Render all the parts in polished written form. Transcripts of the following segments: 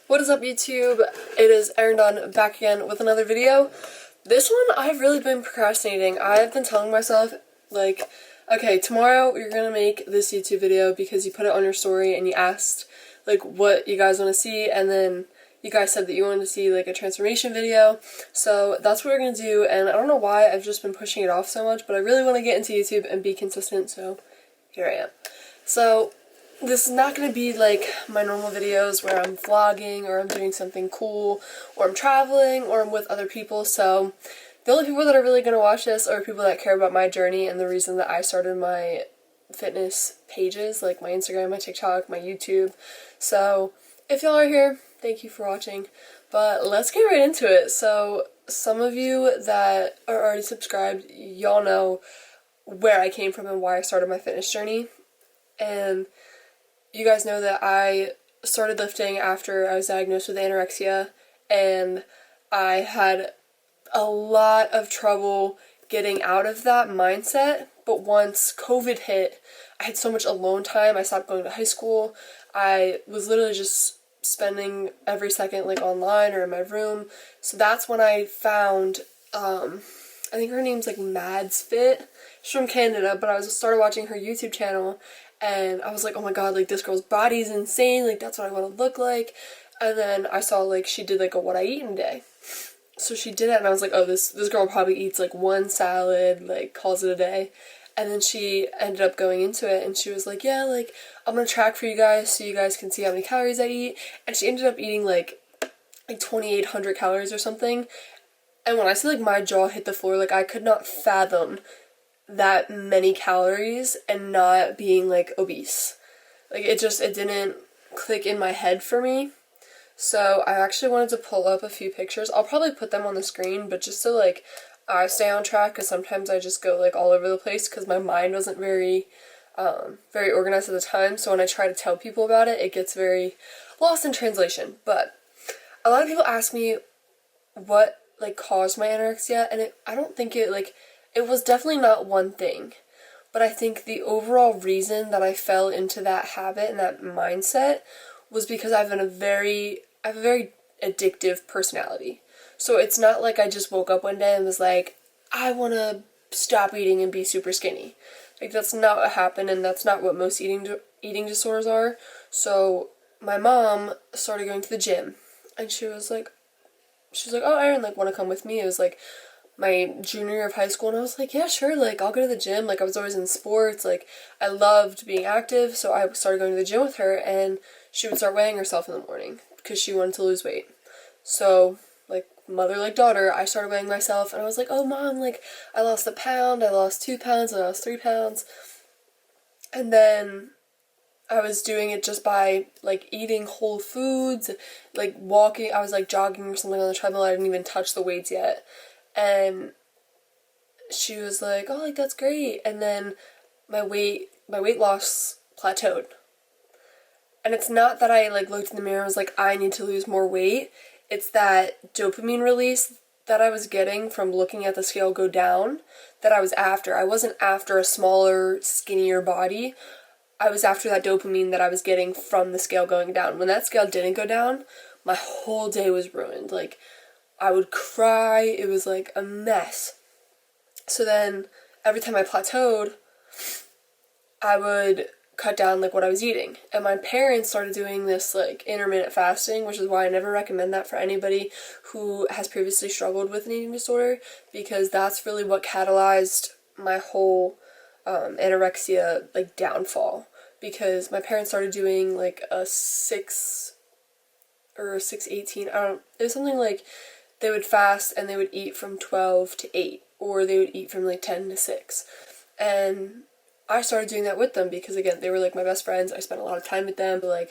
What is up, YouTube? It is Erin Dunn back again with another video. This one I've really been procrastinating. I've been telling myself, like, okay, tomorrow you're gonna make this YouTube video because you put it on your story and you asked, like, what you guys want to see, and then you guys said that you wanted to see, like, a transformation video. So that's what we're gonna do, and I don't know why I've just been pushing it off so much, but I really want to get into YouTube and be consistent, so here I am. So this is not going to be like my normal videos where I'm vlogging or I'm doing something cool or I'm traveling or I'm with other people. So the only people that are really going to watch this are people that care about my journey and the reason that I started my fitness pages, like my Instagram, my TikTok, my YouTube. So if y'all are here, thank you for watching. But let's get right into it. So some of you that are already subscribed, y'all know where I came from and why I started my fitness journey. And you guys know that I started lifting after I was diagnosed with anorexia, and I had a lot of trouble getting out of that mindset. But once COVID hit, I had so much alone time. I stopped going to high school. I was literally just spending every second like online or in my room. So that's when I found, I think her name's like Mads Fit. She's from Canada, but I started watching her YouTube channel. And I was like, oh my god, like, this girl's body is insane, like, that's what I want to look like. And then I saw, like, she did, like, a what I eat in a day. So she did it, and I was like, oh, this girl probably eats, like, one salad, like, calls it a day. And then she ended up going into it, and she was like, yeah, like, I'm gonna track for you guys so you guys can see how many calories I eat. And she ended up eating, like 2,800 calories or something. And when I say, like, my jaw hit the floor, like, I could not fathom that many calories and not being like obese. Like it didn't click in my head for me. So I actually wanted to pull up a few pictures. I'll probably put them on the screen, but just so like I stay on track, because sometimes I just go like all over the place because my mind wasn't very organized at the time. So when I try to tell people about it, it gets very lost in translation. But a lot of people ask me what like caused my anorexia, and I don't think it was definitely not one thing, but I think the overall reason that I fell into that habit and that mindset was because I have a very addictive personality. So it's not like I just woke up one day and was like, I want to stop eating and be super skinny. Like, that's not what happened, and that's not what most eating disorders are. So my mom started going to the gym, and she was like, oh, Erin, like, want to come with me? It was like my junior year of high school, and I was like, yeah, sure, like, I'll go to the gym. Like, I was always in sports, like, I loved being active, so I started going to the gym with her, and she would start weighing herself in the morning, because she wanted to lose weight. So, like, mother like daughter, I started weighing myself, and I was like, oh, Mom, like, I lost a pound, I lost 2 pounds, I lost 3 pounds, and then I was doing it just by, like, eating whole foods, like, walking, I was, like, jogging or something on the treadmill. I didn't even touch the weights yet. And she was like, oh, like, that's great. And then my weight loss plateaued. And it's not that I, like, looked in the mirror and was like, I need to lose more weight. It's that dopamine release that I was getting from looking at the scale go down that I was after. I wasn't after a smaller, skinnier body. I was after that dopamine that I was getting from the scale going down. When that scale didn't go down, my whole day was ruined. Like, I would cry. It was like a mess. So then every time I plateaued, I would cut down like what I was eating. And my parents started doing this like intermittent fasting, which is why I never recommend that for anybody who has previously struggled with an eating disorder, because that's really what catalyzed my whole anorexia like downfall. Because my parents started doing like a 6 or 6-18, it was something like they would fast and they would eat from 12 to 8, or they would eat from like 10 to 6. And I started doing that with them because, again, they were like my best friends. I spent a lot of time with them. But, like,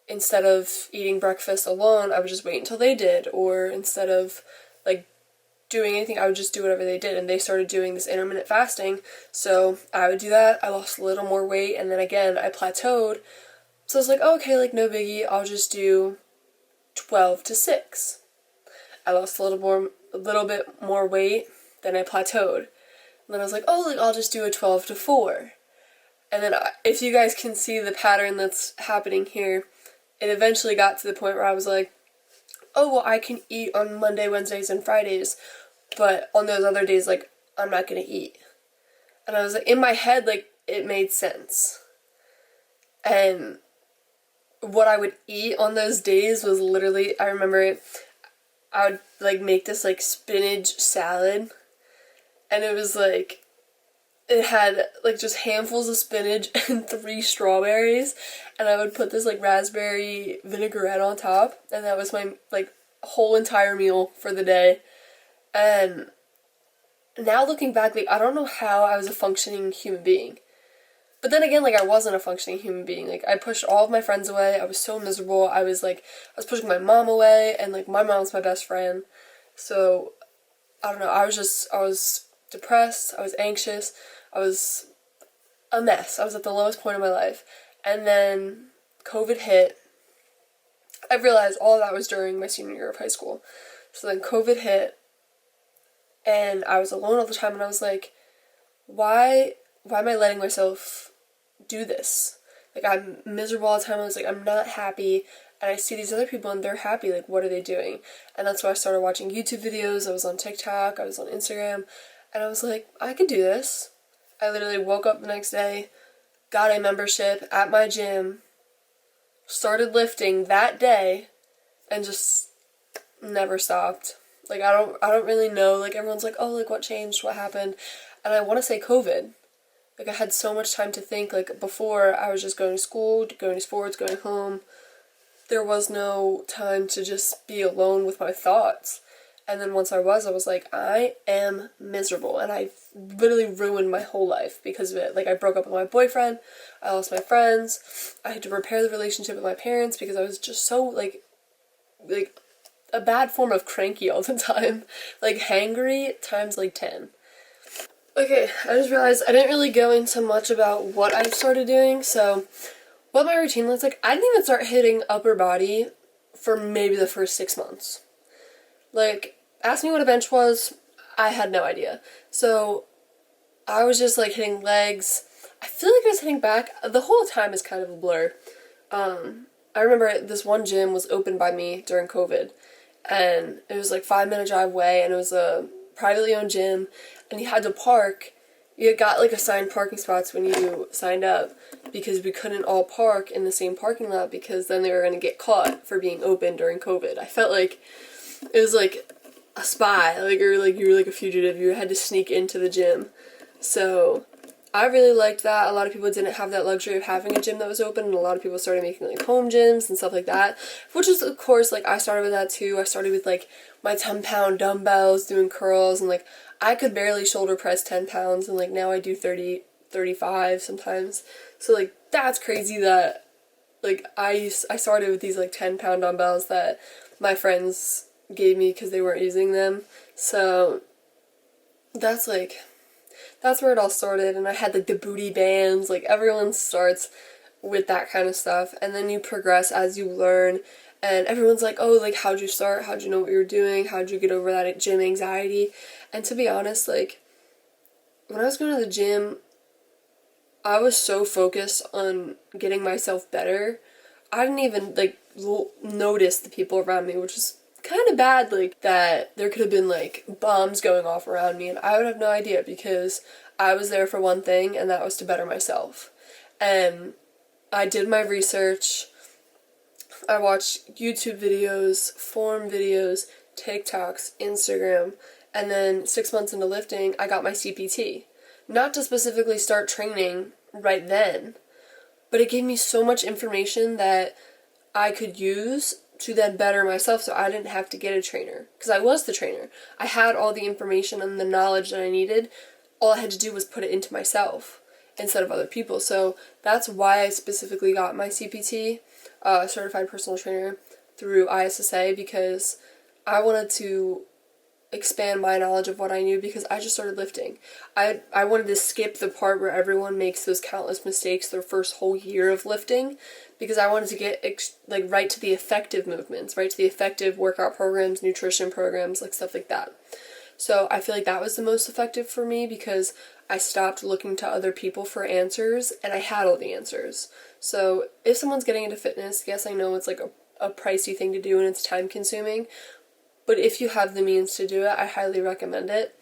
instead of eating breakfast alone, I would just wait until they did. Or instead of like doing anything, I would just do whatever they did. And they started doing this intermittent fasting. So I would do that. I lost a little more weight. And then again, I plateaued. So I was like, oh, okay, like, no biggie. I'll just do 12 to 6. I lost a little bit more weight, then I plateaued. And then I was like, oh, like, I'll just do a 12 to 4. And then if you guys can see the pattern that's happening here, it eventually got to the point where I was like, oh, well, I can eat on Monday, Wednesdays, and Fridays, but on those other days, like, I'm not gonna eat. And I was like, in my head, like, it made sense. And what I would eat on those days was literally, I remember it, I would, like, make this, like, spinach salad, and it was, like, it had, like, just handfuls of spinach and 3 strawberries, and I would put this, like, raspberry vinaigrette on top, and that was my, like, whole entire meal for the day. And now looking back, like, I don't know how I was a functioning human being. But then again, like, I wasn't a functioning human being. Like, I pushed all of my friends away. I was so miserable. I was pushing my mom away, and, like, my mom's my best friend. So, I don't know, I was depressed, I was anxious, I was a mess. I was at the lowest point of my life. And then COVID hit. I realized all of that was during my senior year of high school. So then COVID hit, and I was alone all the time, and I was like, why am I letting myself do this? Like, I'm miserable all the time. I was like, I'm not happy, and I see these other people and they're happy. Like, what are they doing? And that's why I started watching YouTube videos. I was on TikTok, I was on Instagram, and I was like, I could do this. I literally woke up the next day, got a membership at my gym, started lifting that day, and just never stopped. Like, I don't really know. Like, everyone's like, oh, like, what changed? What happened? And I want to say COVID. Like, I had so much time to think. Like, before, I was just going to school, going to sports, going home. There was no time to just be alone with my thoughts. And then once I was like, I am miserable. And I literally ruined my whole life because of it. Like, I broke up with my boyfriend. I lost my friends. I had to repair the relationship with my parents because I was just so, like a bad form of cranky all the time. Like, hangry times, like, 10. Okay, I just realized I didn't really go into much about what I've started doing, so what my routine looks like. I didn't even start hitting upper body for maybe the first 6 months. Like, ask me what a bench was, I had no idea. So, I was just, like, hitting legs. I feel like I was hitting back. The whole time is kind of a blur. I remember this one gym was open by me during COVID, and it was, like, 5-minute drive away, and it was a privately owned gym, and you had to park. You got, like, assigned parking spots when you signed up, because we couldn't all park in the same parking lot because then they were going to get caught for being open during COVID. I felt like it was like a spy, like, or like you were like a fugitive. You had to sneak into the gym. So I really liked that. A lot of people didn't have that luxury of having a gym that was open, and a lot of people started making, like, home gyms and stuff like that, which is, of course, like, I started with that too. I started with, like, my 10-pound dumbbells, doing curls, and, like, I could barely shoulder press 10 pounds, and, like, now I do 30, 35 sometimes. So, like, that's crazy that, like, I started with these, like, 10-pound dumbbells that my friends gave me because they weren't using them. So that's, like, that's where it all started. And I had, like, the booty bands. Like, everyone starts with that kind of stuff, and then you progress as you learn. And everyone's like, oh, like, how'd you start? How'd you know what you were doing? How'd you get over that gym anxiety? And to be honest, like, when I was going to the gym, I was so focused on getting myself better, I didn't even, like, notice the people around me, which is kind of bad, like, that there could have been, like, bombs going off around me, and I would have no idea because I was there for one thing, and that was to better myself. And I did my research. I watched YouTube videos, forum videos, TikToks, Instagram, and then 6 months into lifting, I got my CPT. Not to specifically start training right then, but it gave me so much information that I could use to then better myself so I didn't have to get a trainer. Because I was the trainer. I had all the information and the knowledge that I needed. All I had to do was put it into myself instead of other people. So that's why I specifically got my CPT, Certified Personal Trainer, through ISSA, because I wanted to expand my knowledge of what I knew because I just started lifting. I wanted to skip the part where everyone makes those countless mistakes their first whole year of lifting, because I wanted to get like right to the effective movements, right to the effective workout programs, nutrition programs, like stuff like that. So I feel like that was the most effective for me because I stopped looking to other people for answers and I had all the answers. So if someone's getting into fitness, yes, I know it's like a pricey thing to do and it's time consuming, but if you have the means to do it, I highly recommend it.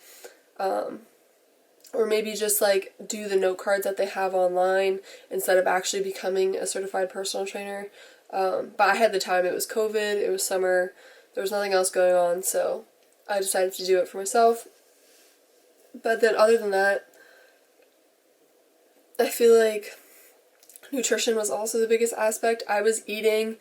Or maybe just like do the note cards that they have online instead of actually becoming a certified personal trainer. But I had the time. It was COVID, it was summer, there was nothing else going on, so I decided to do it for myself. But then other than that, I feel like nutrition was also the biggest aspect. I was eating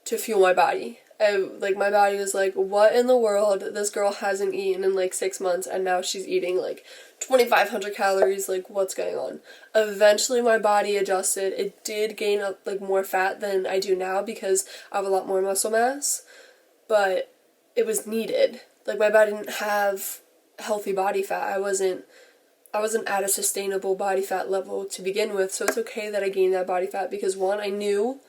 to fuel my body. Like, my body was like, what in the world? This girl hasn't eaten in like 6 months and now she's eating like 2,500 calories. Like, what's going on? Eventually my body adjusted. It did gain up like more fat than I do now because I have a lot more muscle mass, but it was needed. Like, my body didn't have healthy body fat. I wasn't at a sustainable body fat level to begin with, so it's okay that I gained that body fat because, one, I knew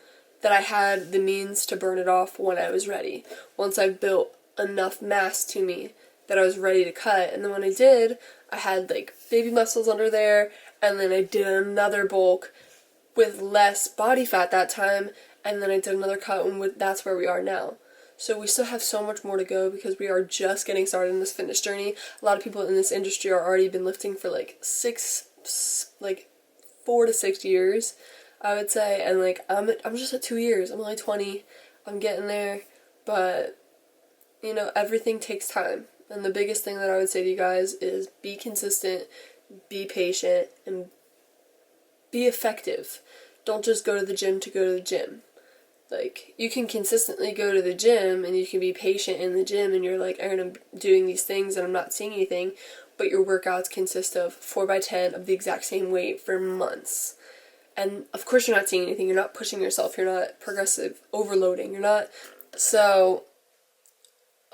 that I had the means to burn it off when I was ready. Once I built enough mass to me that I was ready to cut, and then when I did, I had like baby muscles under there, and then I did another bulk with less body fat that time, and then I did another cut, and that's where we are now. So we still have so much more to go because we are just getting started in this fitness journey. A lot of people in this industry are already been lifting for like 4 to 6 years, I would say, and like I'm just at 2 years. I'm only 20. I'm getting there, but you know, everything takes time. And the biggest thing that I would say to you guys is be consistent, be patient, and be effective. Don't just go to the gym to go to the gym. Like, you can consistently go to the gym and you can be patient in the gym and you're like, I'm doing these things and I'm not seeing anything, but your workouts consist of 4x10 of the exact same weight for months. And of course you're not seeing anything, you're not pushing yourself, you're not progressive overloading, you're not. So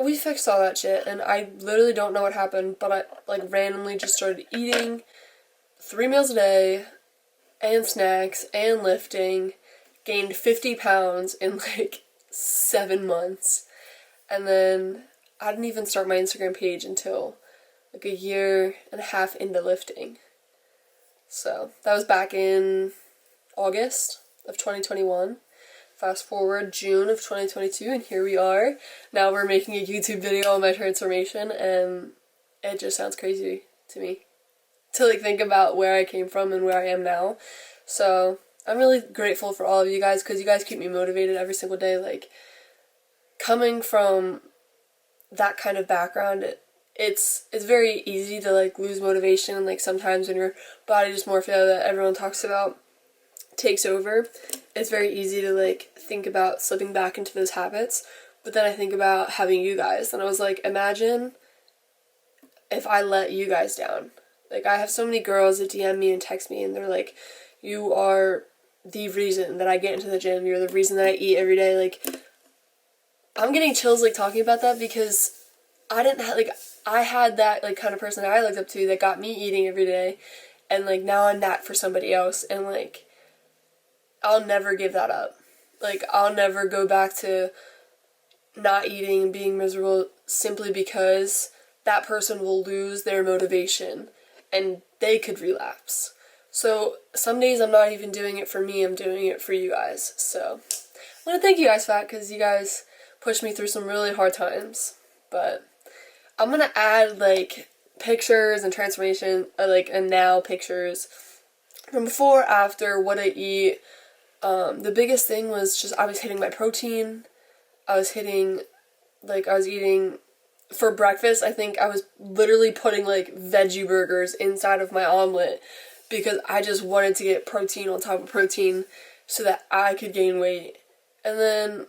we fixed all that shit, and I literally don't know what happened, but I like randomly just started eating 3 meals a day and snacks and lifting, gained 50 pounds in like 7 months, and then I didn't even start my Instagram page until like a year and a half into lifting. So that was back in August of 2021. Fast forward June of 2022, and here we are. Now we're making a YouTube video on my transformation, and it just sounds crazy to me to like think about where I came from and where I am now. So I'm really grateful for all of you guys because you guys keep me motivated every single day. Like, coming from that kind of background, it's very easy to like lose motivation, and like sometimes when your body dysmorphia that everyone talks about takes over, it's very easy to like think about slipping back into those habits. But then I think about having you guys, and I was like, imagine if I let you guys down. Like, I have so many girls that DM me and text me and they're like, you are the reason that I get into the gym, you're the reason that I eat every day. Like, I'm getting chills like talking about that because I didn't have, like, I had that like kind of person that I looked up to that got me eating every day, and like now I'm that for somebody else, and like I'll never give that up. Like, I'll never go back to not eating and being miserable simply because that person will lose their motivation and they could relapse. So some days I'm not even doing it for me, I'm doing it for you guys. So I want to thank you guys for that because you guys pushed me through some really hard times. But I'm going to add like pictures and transformation, and now pictures from before, after, what I eat. The biggest thing was just I was hitting my protein. I was eating, for breakfast, I think I was literally putting like veggie burgers inside of my omelet because I just wanted to get protein on top of protein so that I could gain weight. And then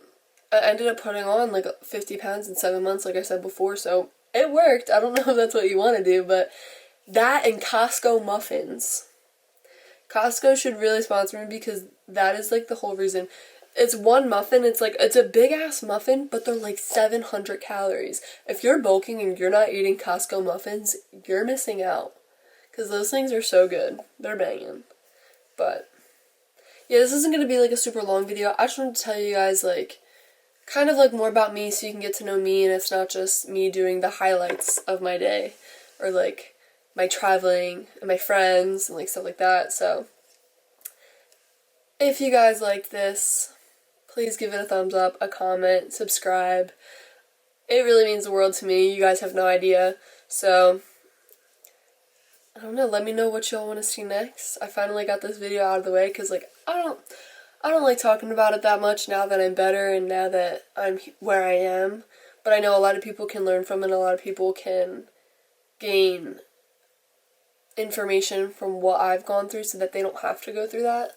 I ended up putting on like 50 pounds in 7 months, like I said before, so it worked. I don't know if that's what you want to do, but that and Costco muffins. Costco should really sponsor me because that is like the whole reason. It's one muffin, it's a big ass muffin, but they're like 700 calories. If you're bulking and you're not eating Costco muffins, you're missing out. Because those things are so good. They're banging. But yeah, this isn't going to be like a super long video. I just wanted to tell you guys like kind of like more about me so you can get to know me, and it's not just me doing the highlights of my day or like my traveling and my friends and like stuff like that. So If you guys liked this, please give it a thumbs up, a comment, subscribe. It really means the world to me. You guys have no idea. So, I don't know, let me know what y'all want to see next. I finally got this video out of the way because, like, I don't like talking about it that much now that I'm better and now that I'm where I am. But I know a lot of people can learn from it, and a lot of people can gain information from what I've gone through so that they don't have to go through that.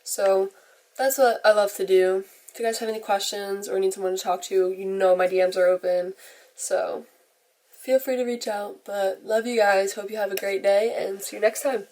So that's what I love to do. If you guys have any questions or need someone to talk to, you know my DMs are open. So feel free to reach out. But love you guys. Hope you have a great day and see you next time.